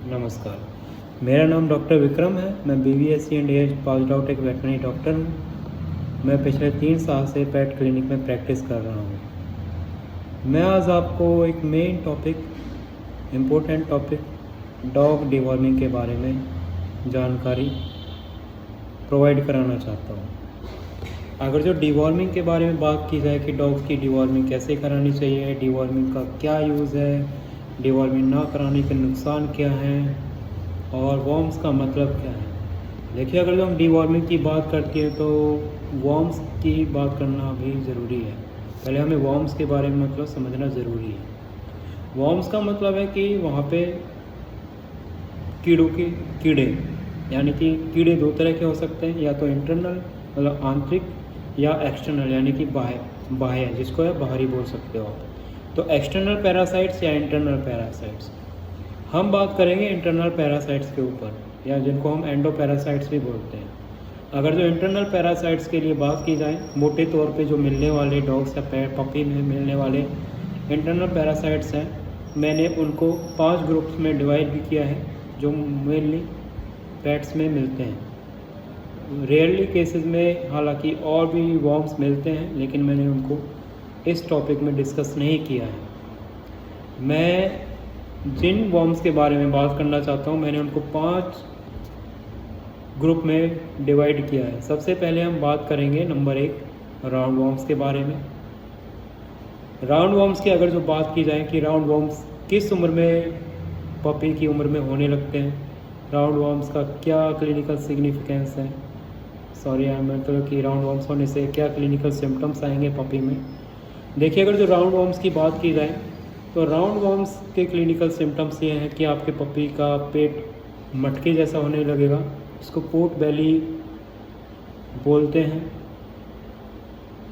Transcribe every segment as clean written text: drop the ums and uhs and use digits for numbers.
नमस्कार, मेरा नाम डॉक्टर विक्रम है। मैं BVSc and as passed out एक वेटरनरी डॉक्टर हूँ। मैं पिछले 3 साल से पेट क्लिनिक में प्रैक्टिस कर रहा हूँ। मैं आज आपको एक main topic, important topic dog deworming के बारे में जानकारी प्रोवाइड कराना चाहता हूँ। अगर जो डिवॉर्मिंग के बारे में बात की जाए कि डॉग्स की डिवॉर्मिंग कैसे करानी चाहिए, डिवॉर्मिंग का क्या यूज़ है, डिवॉर्मिंग ना कराने के नुकसान क्या हैं और वॉर्म्स का मतलब क्या है। देखिए, अगर जो हम डिवॉर्मिंग की बात करते हैं तो वॉर्म्स की बात करना भी ज़रूरी है। पहले हमें वॉर्म्स के बारे में मतलब समझना ज़रूरी है। वॉर्म्स का मतलब है कि वहाँ पे कीड़े यानी कि कीड़े 2 तरह के हो सकते हैं, या तो इंटरनल मतलब आंतरिक, या एक्सटर्नल यानी कि बाह्य, जिसको है बाहरी बोल सकते हो आप। तो एक्सटर्नल पैरासाइट्स या इंटरनल पैरासाइट्स, हम बात करेंगे इंटरनल पैरासाइट्स के ऊपर, या जिनको हम एंडो पैरासाइट्स भी बोलते हैं। अगर जो इंटरनल पैरासाइट्स के लिए बात की जाए, मोटे तौर पे जो मिलने वाले डॉग्स या पपी में मिलने वाले इंटरनल पैरासाइट्स हैं, मैंने उनको 5 ग्रुप्स में डिवाइड भी किया है जो मेनली पेट्स में मिलते हैं। रेयरली केसेस में हालांकि और भी वॉर्म्स मिलते हैं, लेकिन मैंने उनको इस टॉपिक में डिस्कस नहीं किया है। मैं जिन वॉर्म्स के बारे में बात करना चाहता हूँ, मैंने उनको 5 ग्रुप में डिवाइड किया है। सबसे पहले हम बात करेंगे नंबर 1 राउंड वॉर्म्स के बारे में। राउंड वॉर्म्स की अगर जो बात की जाए कि राउंड वॉर्म्स किस उम्र में, पपी की उम्र में होने लगते हैं, राउंड वॉर्म्स का क्या क्लिनिकल सिग्निफिकेंस है, मतलब कि राउंड वॉर्म्स होने से क्या क्लिनिकल सिम्टम्स आएंगे पपी में। देखिए, अगर जो राउंड वॉर्म्स की बात की जाए तो राउंड वॉर्म्स के क्लिनिकल सिम्टम्स ये हैं कि आपके पपी का पेट मटके जैसा होने लगेगा, इसको पोर्ट बेली बोलते हैं।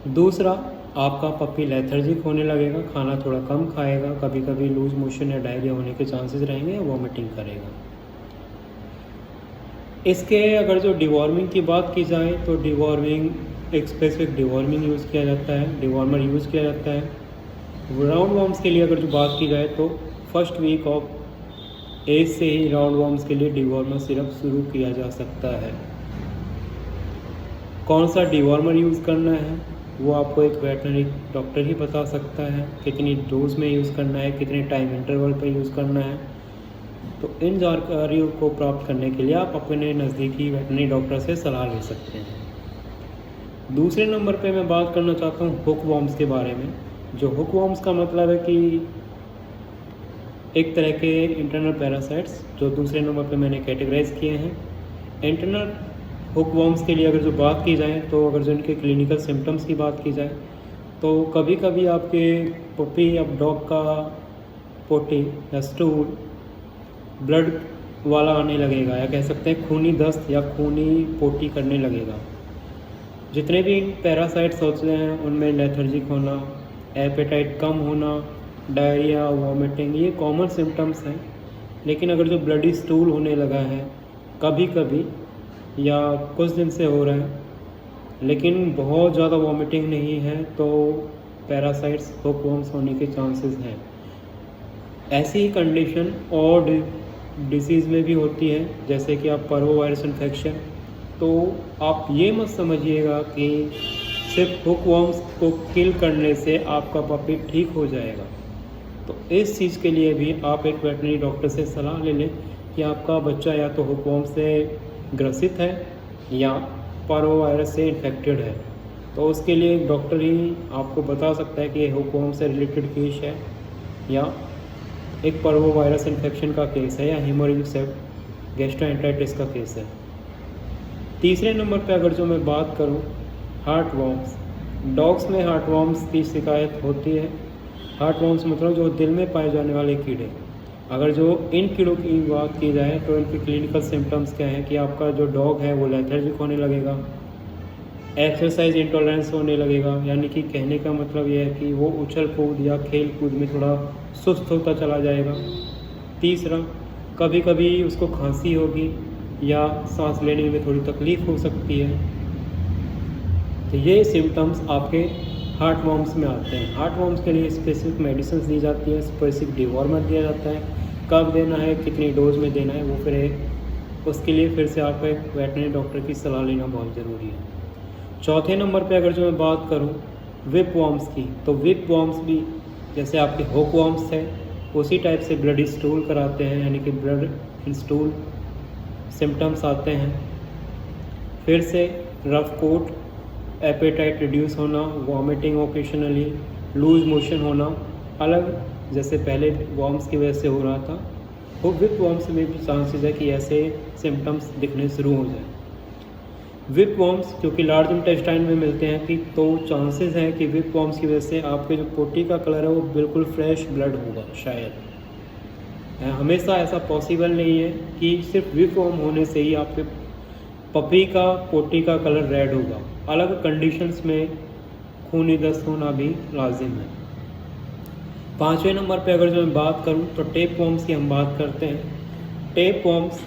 दूसरा, आपका पपी लेथर्जिक होने लगेगा, खाना थोड़ा कम खाएगा, कभी कभी लूज मोशन या डायरिया होने के चांसेस रहेंगे, या वॉमिटिंग करेगा। इसके अगर जो डिवॉर्मिंग की बात की जाए तो डिवॉर्मिंग, एक स्पेसिफिक डिवॉर्मिंग यूज़ किया जाता है, डिवॉर्मर यूज़ किया जाता है। राउंड वॉर्म्स के लिए अगर जो बात की जाए तो फर्स्ट वीक ऑफ एज से ही राउंड वॉर्म्स के लिए डिवॉर्मर सिरप शुरू किया जा सकता है। कौन सा डिवॉर्मर यूज़ करना है वो आपको एक वेटरनरी डॉक्टर ही बता सकता है, कितनी डोज में यूज़ करना है, कितने टाइम इंटरवल पर यूज़ करना है। तो इन जानकारियों को प्राप्त करने के लिए आप अपने नज़दीकी वेटरनरी डॉक्टर से सलाह ले सकते हैं। दूसरे नंबर पे मैं बात करना चाहता हूँ हुक वॉर्म्स के बारे में। जो हुक वॉर्म्स का मतलब है कि एक तरह के इंटरनल पैरासाइट्स जो दूसरे नंबर पे मैंने कैटेगराइज किए हैं। इंटरनल हुक वॉर्म्स के लिए अगर जो बात की जाए तो अगर जो इनके क्लिनिकल सिम्टम्स की बात की जाए तो कभी कभी आपके पपी या डॉग का पोटी या स्टूल ब्लड वाला आने लगेगा, या कह सकते हैं खूनी दस्त या खूनी पोटी करने लगेगा। जितने भी पैरासाइट्स होते हैं उनमें लेथर्जिक होना, एपेटाइट कम होना, डायरिया, वॉमिटिंग, ये कॉमन सिम्टम्स हैं। लेकिन अगर जो ब्लडी स्टूल होने लगा है कभी कभी या कुछ दिन से हो रहा है, लेकिन बहुत ज़्यादा वॉमिटिंग नहीं है, तो पैरासाइट्स हुक वॉर्म्स होने के चांसेस हैं। ऐसी ही कंडीशन और डिसीज़ में भी होती है, जैसे कि आप पार्वोवायरस इन्फेक्शन। तो आप ये मत समझिएगा कि सिर्फ हुक वॉर्म्स को किल करने से आपका पपी ठीक हो जाएगा। तो इस चीज़ के लिए भी आप एक वेटरनरी डॉक्टर से सलाह ले लें कि आपका बच्चा या तो हुक वॉर्म से ग्रसित है या पार्वोवायरस से इन्फेक्टेड है। तो उसके लिए एक डॉक्टर ही आपको बता सकता है कि ये हुक वॉर्म से रिलेटेड केस है या एक पार्वोवायरस इन्फेक्शन का केस है, या हेमोरेजिक सेप्ट गैस्ट्रोएंटेराइटिस का केस है। तीसरे नंबर पे अगर जो मैं बात करूं हार्ट वॉर्म्स, डॉग्स में हार्ट वॉर्म्स की शिकायत होती है। हार्ट वॉर्म्स मतलब जो दिल में पाए जाने वाले कीड़े। अगर जो इन कीड़ों की बात की जाए तो इनके क्लिनिकल सिम्टम्स क्या है कि आपका जो डॉग है वो लेथर्जिक होने लगेगा, एक्सरसाइज इंटॉलरेंस होने लगेगा, यानी कि कहने का मतलब ये है कि वो उछल कूद या खेल कूद में थोड़ा सुस्त होता चला जाएगा। तीसरा, कभी कभी उसको खांसी होगी या सांस लेने में थोड़ी तकलीफ़ हो सकती है। तो ये सिम्टम्स आपके हार्ट वॉर्म्स में आते हैं। हार्ट वॉर्म्स के लिए स्पेसिफिक मेडिसिन दी जाती है, स्पेसिफिक डिवॉर्मर दिया जाता है। कब देना है, कितनी डोज में देना है, वो फिर उसके लिए फिर से आपको एक वेटनरी डॉक्टर की सलाह लेना बहुत ज़रूरी है। चौथे नंबर पे अगर जो मैं बात करूँ विप वॉर्म्स की, तो विप वॉर्म्स भी जैसे आपके हुक वॉर्म्स है उसी टाइप से ब्लडी स्टूल कराते हैं, यानी कि ब्लड इन स्टूल सिम्टम्स आते हैं। फिर से रफ कोट, एपेटाइट रिड्यूस होना, वॉमिटिंग ओकेशनली, लूज मोशन होना, अलग जैसे पहले वॉर्म्स की वजह से हो रहा था, वो विप वॉर्म्स में भी चांसेस है कि ऐसे सिम्टम्स दिखने शुरू हो जाए। विप वॉर्म्स क्योंकि लार्ज इंटेस्टाइन में मिलते हैं कि तो चांसेस है कि विप वॉर्म्स की वजह से आपके जो पोटी का कलर है वो बिल्कुल फ्रेश ब्लड होगा। शायद हमेशा ऐसा पॉसिबल नहीं है कि सिर्फ विप वॉर्म होने से ही आपके पपी का पोटी का कलर रेड होगा। अलग कंडीशंस में खूनी दस्त होना भी लाजिम है। पाँचवें नंबर पे अगर जो मैं बात करूं तो टेप वॉर्म्स की हम बात करते हैं। टेप वॉर्म्स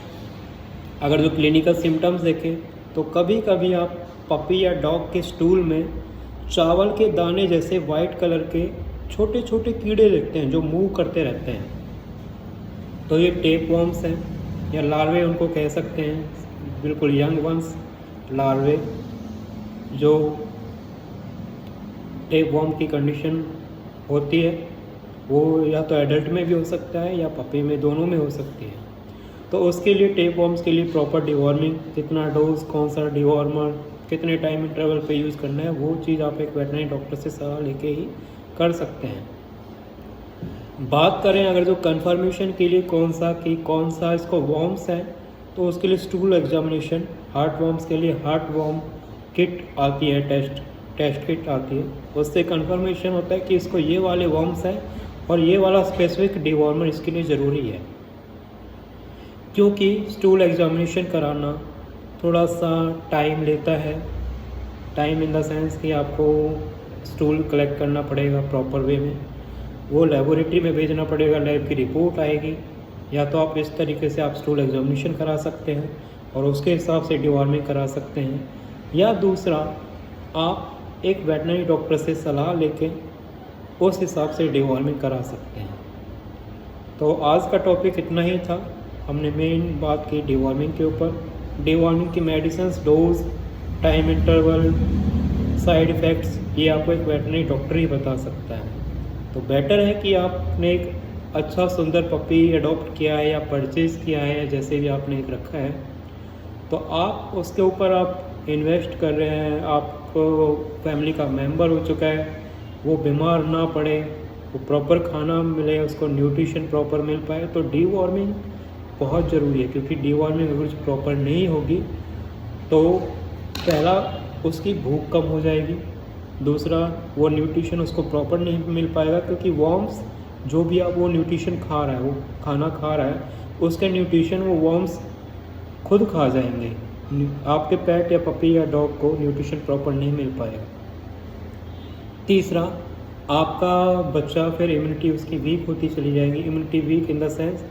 अगर जो क्लिनिकल सिम्टम्स देखें तो कभी कभी आप पपी या डॉग के स्टूल में चावल के दाने जैसे वाइट कलर के छोटे छोटे कीड़े देखते हैं जो मूव करते रहते हैं, तो ये टेप वॉर्म्स हैं या लार्वे उनको कह सकते हैं, बिल्कुल यंग वंस लार्वे जो टेप वॉर्म की कंडीशन होती है वो या तो एडल्ट में भी हो सकता है या पपी में, दोनों में हो सकती है। तो उसके लिए टेप वॉर्म्स के लिए प्रॉपर डिवॉर्मिंग, कितना डोज, कौन सा डिवॉर्मर, कितने टाइम इंटरवल पे यूज़ करना है, वो चीज़ आप एक वेटनरी डॉक्टर से सलाह लेके ही कर सकते हैं। बात करें अगर जो कंफर्मेशन के लिए कौन सा इसको वॉर्म्स है, तो उसके लिए स्टूल एग्जामिनेशन, हार्ट वॉर्म्स के लिए हार्ट वॉर्म किट आती है, टेस्ट किट आती है, उससे कंफर्मेशन होता है कि इसको ये वाले वॉर्म्स हैं और ये वाला स्पेसिफिक डिवॉर्मर इसके लिए ज़रूरी है। क्योंकि स्टूल एग्जामिनेशन कराना थोड़ा सा टाइम लेता है, टाइम इन द सेंस कि आपको स्टूल कलेक्ट करना पड़ेगा प्रॉपर वे में, वो लेबोरेटरी में भेजना पड़ेगा, लैब की रिपोर्ट आएगी, या तो आप इस तरीके से आप स्टूल एग्जामिनेशन करा सकते हैं और उसके हिसाब से डिवॉर्मिंग करा सकते हैं, या दूसरा आप एक वेटनरी डॉक्टर से सलाह लेके उस हिसाब से डिवॉर्मिंग करा सकते हैं। तो आज का टॉपिक इतना ही था। हमने मेन बात की डिवॉर्मिंग के ऊपर, डिवॉर्मिंग की medicines, dose, time interval, side effects, ये आपको एक वेटनरी डॉक्टर ही बता सकता है। तो बेटर है कि आपने एक अच्छा सुंदर पपी अडॉप्ट किया है या परचेज़ किया है या जैसे भी आपने एक रखा है, तो आप उसके ऊपर आप इन्वेस्ट कर रहे हैं, आपको फैमिली का मेंबर हो चुका है, वो बीमार ना पड़े, वो प्रॉपर खाना मिले, उसको न्यूट्रिशन प्रॉपर मिल पाए, तो डिवॉर्मिंग बहुत ज़रूरी है। क्योंकि डिवॉर्मिंग अगर प्रॉपर नहीं होगी तो पहला उसकी भूख कम हो जाएगी, दूसरा वो न्यूट्रिशन उसको प्रॉपर नहीं मिल पाएगा, क्योंकि वॉर्म्स जो भी आप वो न्यूट्रिशन खा रहा है, वो खाना खा रहा है, उसका न्यूट्रिशन वो वॉर्म्स खुद खा जाएंगे। आपके पेट या पपी या डॉग को न्यूट्रिशन प्रॉपर नहीं मिल पाएगा। तीसरा, आपका बच्चा फिर इम्यूनिटी उसकी वीक होती चली जाएगी। Immunity weak in the sense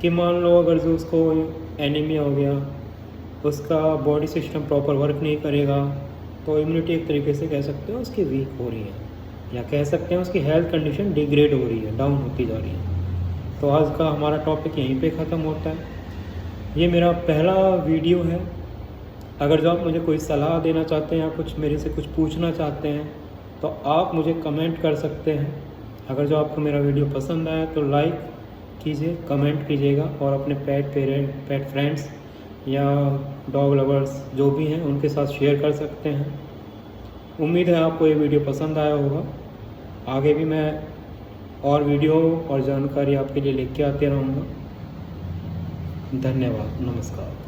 कि मान लो अगर जो उसको एनीमिया हो गया, उसका बॉडी सिस्टम प्रॉपर वर्क नहीं करेगा, तो इम्यूनिटी एक तरीके से कह सकते हो उसकी वीक हो रही है, या कह सकते हैं उसकी हेल्थ कंडीशन डिग्रेड हो रही है, डाउन होती जा रही है। तो आज का हमारा टॉपिक यहीं पे ख़त्म होता है। ये मेरा पहला वीडियो है। अगर जो आप मुझे कोई सलाह देना चाहते हैं या कुछ मेरे से कुछ पूछना चाहते हैं तो आप मुझे कमेंट कर सकते हैं। अगर जो आपको मेरा वीडियो पसंद आया तो लाइक कीजिए, कमेंट कीजिएगा और अपने पेट फ्रेंड्स या डॉग लवर्स जो भी हैं उनके साथ शेयर कर सकते हैं। उम्मीद है आपको ये वीडियो पसंद आया होगा। आगे भी मैं और वीडियो और जानकारी आपके लिए लेके आते रहूँगा। धन्यवाद, नमस्कार।